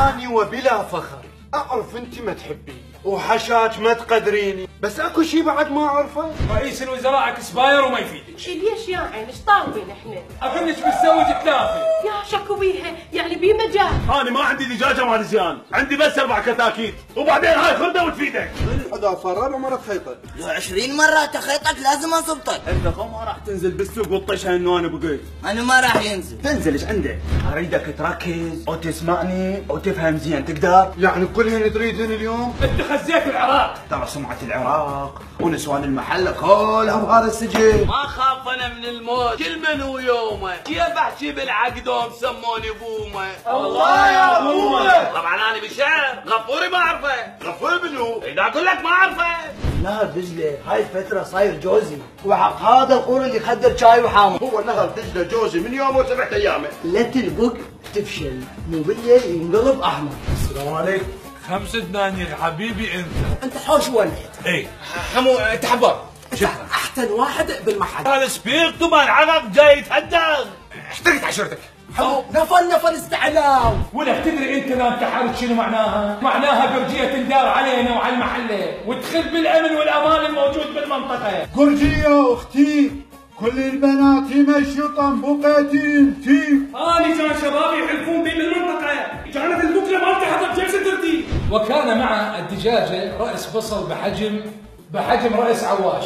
اني وبلا فخر اعرف انت ما تحبيني وحشاك ما تقدريني، بس اكو شي بعد ما اعرفه. رئيس الوزراء اكسباير وما يفيدك. ليش يا عين ايش طالبين احنا؟ اظنك بتسوي ثلاثه. يا شكو بيها يعني بي مجال. انا ما عندي دجاجه مال زيان، عندي بس 4 كتاكيت، وبعدين هاي خرده وتفيدك. الحدافه الرابع مره تخيطك. لو 20 مرة تخيطك لازم اصبطك. انت ما راح تنزل بالسوق وتطيشها انه انا بقيت. انا ما راح ينزل. تنزل ايش عندك؟ اريدك تركز وتسمعني وتفهم زين، تقدر؟ يعني كلهن تريدهن اليوم؟ انت خزيت العراق. ترى سمعة العراق ونسوان المحله كلها بغار السجن. ما خاف انا من الموت، كل من ويومه، كيف احكي بالعقدهم سموني بومه. الله يا ابوه. طبعا انا بشعر غفوري ما اعرفه. غفور منو؟ اذا اقول لك ما اعرفه. نهر دجلة هاي الفترة صاير جوزي، وحق هذا القول اللي يخدر شاي وحامض. هو نهر دجله جوزي من يومه و7 ايامه. لا تلبق تفشل، مو بالليل ينقلب احمر. السلام عليكم. 5 دنانير حبيبي انت. حوش ولد. اي حمو تحضر. احسن واحد بالمحل. هذا سبيرتو مال عرق جاي يتهدغ. احترقت عشرتك. نفل استعلاو. ولك تدري انت لا انتحرت شنو معناها؟ معناها برجيه تندار علينا وعلى المحله وتخل بالامن والامان الموجود بالمنطقه. قرجيه اختي كل البنات يمشوا طنبوقتين في. اني كان شبابي يحلفون بي بالمنطقه، كانت البكره ما انتحرت جلسه ترتيب. وكان مع الدجاجه راس بصل بحجم راس عواش.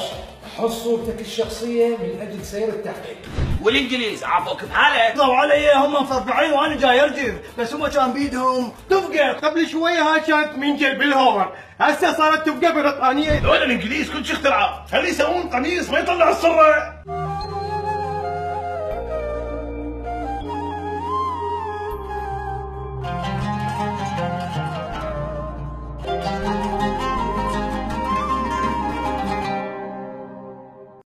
حص صورتك الشخصيه من اجل سير التحقيق. والانجليز عافوك بحاله. طلعوا علي هم مفرفعين وانا جاي ارجف، بس هم كان بيدهم تبقى قبل شويه هاي كانت منجل بالهور، هسه صارت تبقى بريطانيه. هذول الانجليز كل شيء اخترعوا، خليه يسوون قميص ما يطلع الصره.